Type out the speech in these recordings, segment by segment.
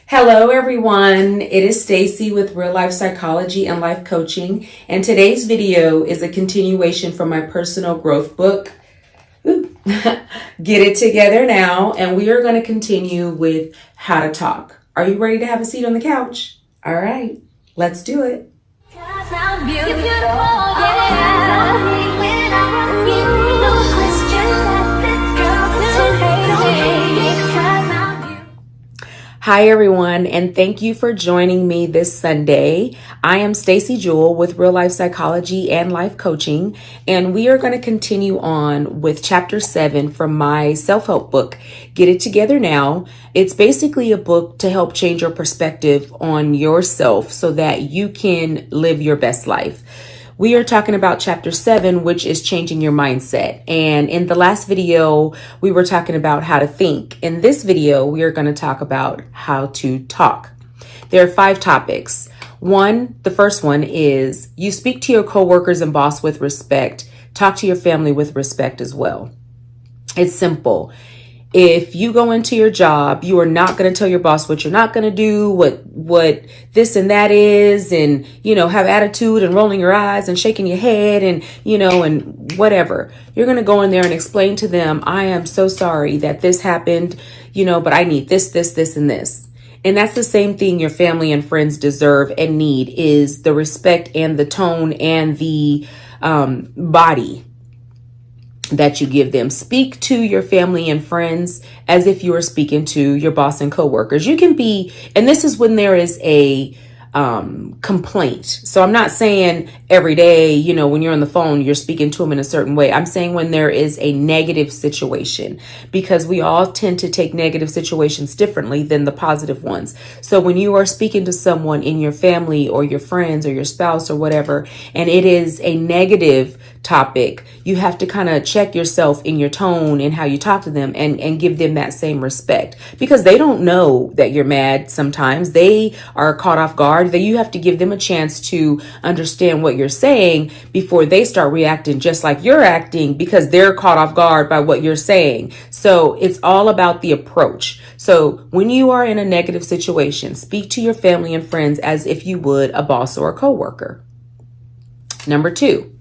Hello, everyone. It is Stacy with Real Life Psychology and Life Coaching, and today's video is a continuation from my personal growth book, Get It Together Now, and we are going to continue with how to talk. Are you ready to have a seat on the couch? All right, let's do it. Hi everyone, and thank you for joining me this Sunday. I am Stacy Jewell with Real Life Psychology and Life Coaching, and we are going to continue on with Chapter 7 from my self-help book, Get It Together Now. It's basically a book to help change your perspective on yourself so that you can live your best life. We are talking about Chapter 7, which is changing your mindset. And in the last video, we were talking about how to think. In this video, we are going to talk about how to talk. There are 5 topics. The first one is you speak to your coworkers and boss with respect. Talk to your family with respect as well. It's simple. If you go into your job, you are not going to tell your boss what you're not going to do, what this and that is, and, have attitude and rolling your eyes and shaking your head and, and whatever. You're going to go in there and explain to them, I am so sorry that this happened, but I need this, and this. And that's the same thing your family and friends deserve and need, is the respect and the tone and the body that you give them. Speak to your family and friends as if you were speaking to your boss and coworkers. You can be, and this is when there is a complaint. So I'm not saying every day, when you're on the phone, you're speaking to them in a certain way. I'm saying when there is a negative situation, because we all tend to take negative situations differently than the positive ones. So when you are speaking to someone in your family or your friends or your spouse or whatever, and it is a negative topic, you have to kind of check yourself in your tone and how you talk to them and give them that same respect, because they don't know that you're mad. Sometimes they are caught off guard. That you have to give them a chance to understand what you're saying before they start reacting just like you're acting, because they're caught off guard by what you're saying. So it's all about the approach. So when you are in a negative situation, speak to your family and friends as if you would a boss or a coworker. Number 2.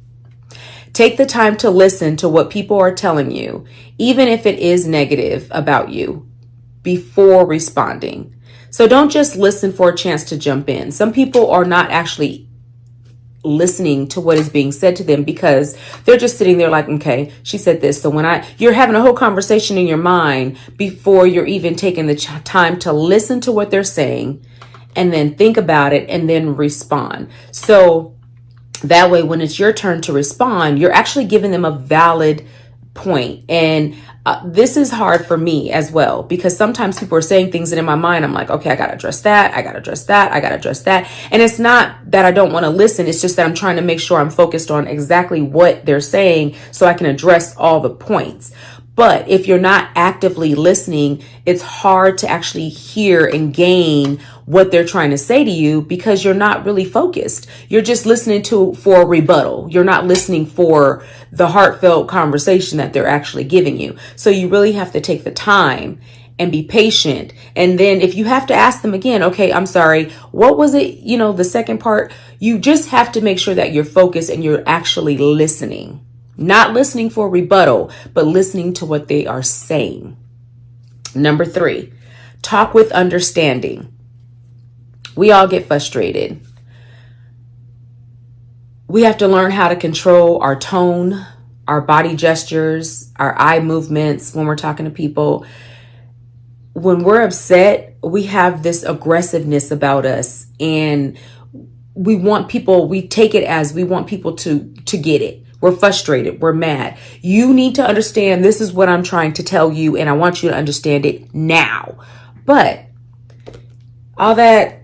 Take the time to listen to what people are telling you, even if it is negative about you, before responding. So don't just listen for a chance to jump in. Some people are not actually listening to what is being said to them because they're just sitting there like, okay, she said this. So you're having a whole conversation in your mind before you're even taking the time to listen to what they're saying and then think about it and then respond. So that way, when it's your turn to respond, you're actually giving them a valid point. And this is hard for me as well, because sometimes people are saying things and in my mind, I'm like, okay, I got to address that. I got to address that. I got to address that. And it's not that I don't want to listen. It's just that I'm trying to make sure I'm focused on exactly what they're saying so I can address all the points. But if you're not actively listening, it's hard to actually hear and gain what they're trying to say to you, because you're not really focused. You're just listening for a rebuttal. You're not listening for the heartfelt conversation that they're actually giving you. So you really have to take the time and be patient. And then if you have to ask them again, okay, I'm sorry, what was it? The second part, you just have to make sure that you're focused and you're actually listening. Not listening for a rebuttal, but listening to what they are saying. Number 3, talk with understanding. We all get frustrated. We have to learn how to control our tone, our body gestures, our eye movements when we're talking to people. When we're upset, we have this aggressiveness about us, and we want people to get it. We're frustrated. We're mad. You need to understand, this is what I'm trying to tell you, and I want you to understand it now. But all that,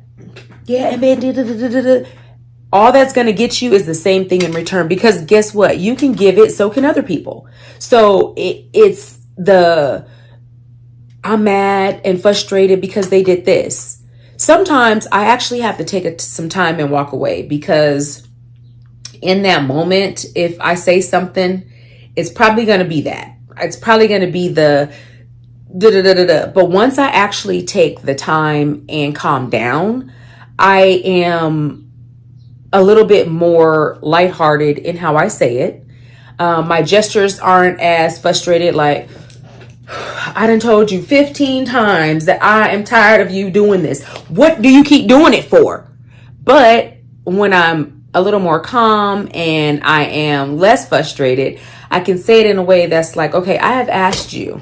all that's going to get you is the same thing in return, because guess what? You can give it, so can other people. So it's I'm mad and frustrated because they did this. Sometimes I actually have to take some time and walk away, because in that moment, if I say something, it's probably going to be that. It's probably going to be da da da da da. But once I actually take the time and calm down, I am a little bit more lighthearted in how I say it. My gestures aren't as frustrated, like, I done told you 15 times that I am tired of you doing this. What do you keep doing it for? But when I'm a little more calm and I am less frustrated, I can say it in a way that's like, okay, I have asked you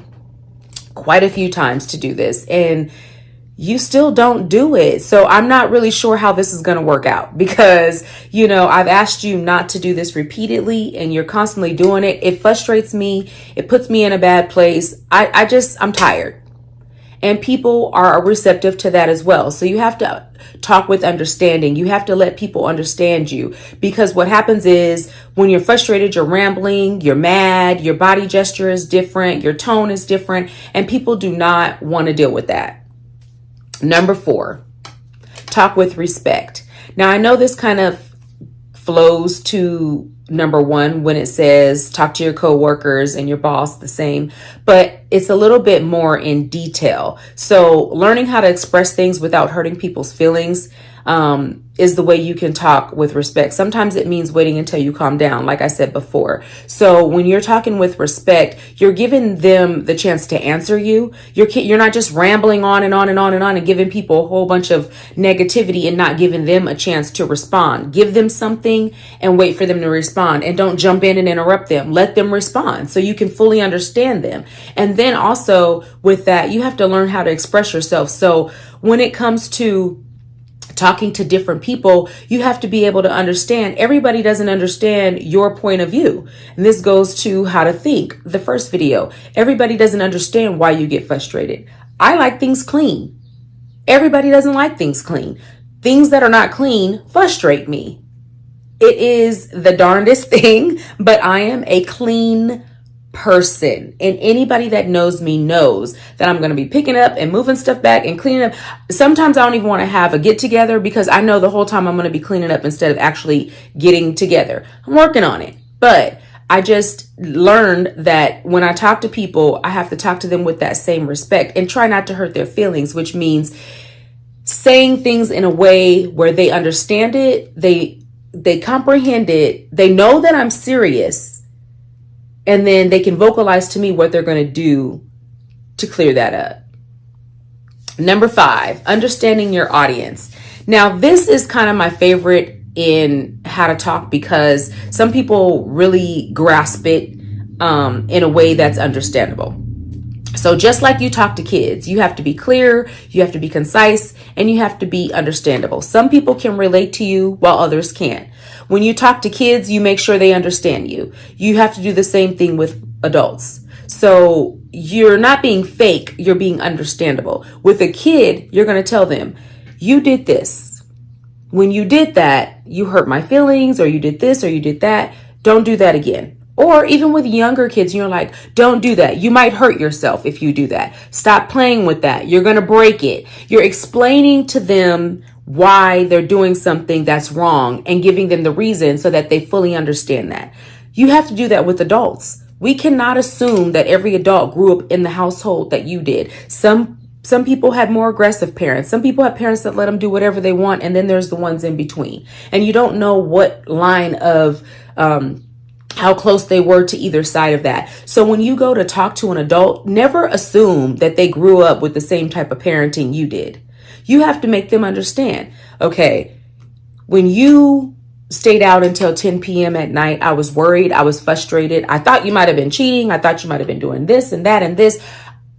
quite a few times to do this and you still don't do it. So I'm not really sure how this is going to work out because, I've asked you not to do this repeatedly and you're constantly doing it. It frustrates me. It puts me in a bad place. I'm tired. And people are receptive to that as well. So you have to talk with understanding. You have to let people understand you, because what happens is when you're frustrated, you're rambling, you're mad, your body gesture is different, your tone is different, and people do not want to deal with that. Number 4, talk with respect. Now, I know this kind of flows to number 1 when it says talk to your coworkers and your boss the same, but it's a little bit more in detail. So learning how to express things without hurting people's feelings is the way you can talk with respect. Sometimes it means waiting until you calm down, like I said before. So when you're talking with respect, you're giving them the chance to answer you. You're not just rambling on and on and on and on and giving people a whole bunch of negativity and not giving them a chance to respond. Give them something and wait for them to respond, and don't jump in and interrupt them. Let them respond so you can fully understand them. And then also with that, you have to learn how to express yourself. So when it comes to talking to different people, you have to be able to understand everybody doesn't understand your point of view. And this goes to how to think. The first video, everybody doesn't understand why you get frustrated. I like things clean. Everybody doesn't like things clean. Things that are not clean frustrate me. It is the darndest thing, but I am a clean person, and anybody that knows me knows that I'm going to be picking up and moving stuff back and cleaning up. Sometimes I don't even want to have a get together because I know the whole time I'm going to be cleaning up instead of actually getting together. I'm working on it, but I just learned that when I talk to people, I have to talk to them with that same respect and try not to hurt their feelings, which means saying things in a way where they understand it, they comprehend it, they know that I'm serious, and then they can vocalize to me what they're going to do to clear that up. Number 5, understanding your audience. Now, this is kind of my favorite in how to talk because some people really grasp it in a way that's understandable. So just like you talk to kids, you have to be clear, you have to be concise, and you have to be understandable. Some people can relate to you while others can't. When you talk to kids, you make sure they understand you. You have to do the same thing with adults. So you're not being fake, you're being understandable. With a kid, you're going to tell them, you did this. When you did that, you hurt my feelings, or you did this, or you did that. Don't do that again. Or even with younger kids, you're like, don't do that. You might hurt yourself if you do that. Stop playing with that. You're going to break it. You're explaining to them why they're doing something that's wrong and giving them the reason so that they fully understand that. You have to do that with adults. We cannot assume that every adult grew up in the household that you did. Some people had more aggressive parents. Some people have parents that let them do whatever they want. And then there's the ones in between. And you don't know what line of, how close they were to either side of that. So when you go to talk to an adult, never assume that they grew up with the same type of parenting you did. You have to make them understand, okay, when you stayed out until 10 p.m. at night, I was worried, I was frustrated. I thought you might have been cheating. I thought you might have been doing this and that and this.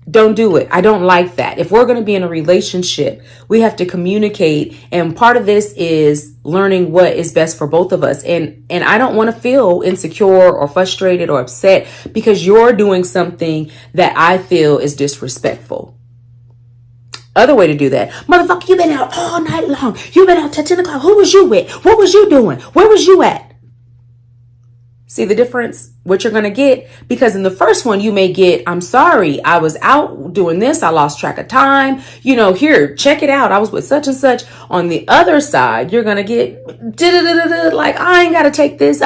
Don't do it. I don't like that. If we're going to be in a relationship, we have to communicate. And part of this is learning what is best for both of us. And I don't want to feel insecure or frustrated or upset because you're doing something that I feel is disrespectful. Other way to do that. Motherfucker, you've been out all night long. You've been out till 10 o'clock. Who was you with? What was you doing? Where was you at? See the difference? What you're going to get? Because in the first one, you may get, I'm sorry, I was out doing this. I lost track of time. Here, check it out. I was with such and such. On the other side, you're going to get like, I ain't got to take this.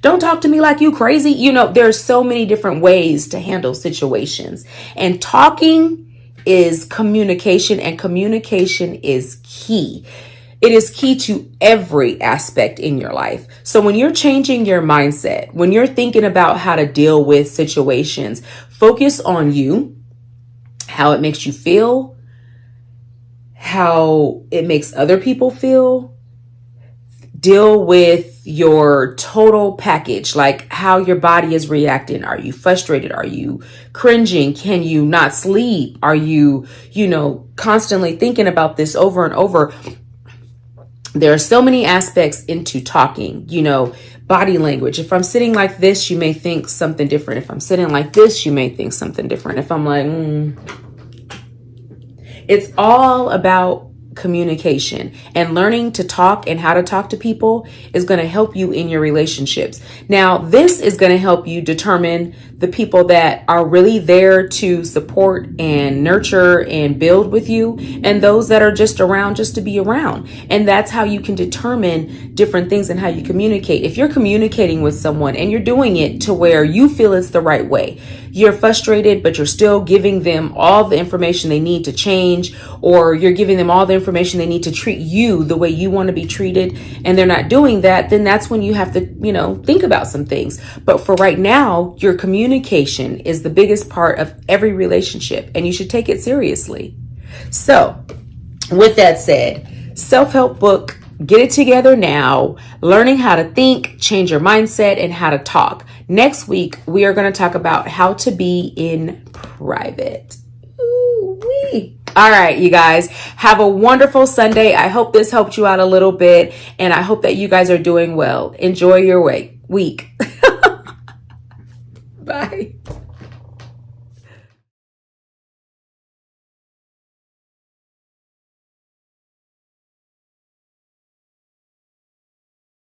Don't talk to me like you crazy. There's so many different ways to handle situations, and talking is communication, and communication is key. It is key to every aspect in your life. So when you're changing your mindset, when you're thinking about how to deal with situations, focus on you, how it makes you feel, how it makes other people feel. Deal with your total package, like how your body is reacting. Are you frustrated? Are you cringing? Can you not sleep? Are you, constantly thinking about this over and over? There are so many aspects into talking, body language. If I'm sitting like this, you may think something different. If I'm sitting like this, you may think something different. If I'm like, It's all about communication, and learning to talk and how to talk to people is going to help you in your relationships. Now, this is going to help you determine the people that are really there to support and nurture and build with you, and those that are just around just to be around. And that's how you can determine different things and how you communicate. If you're communicating with someone and you're doing it to where you feel it's the right way, you're frustrated, but you're still giving them all the information they need to change, or you're giving them all the information they need to treat you the way you want to be treated, and they're not doing that, then that's when you have to, think about some things. But for right now, your communication is the biggest part of every relationship, and you should take it seriously. So, with that said, self-help book, get it together now, learning how to think, change your mindset, and how to talk. Next week, we are going to talk about how to be in private. Ooh-wee. All right, you guys, have a wonderful Sunday. I hope this helped you out a little bit, and I hope that you guys are doing well. Enjoy your week. Bye.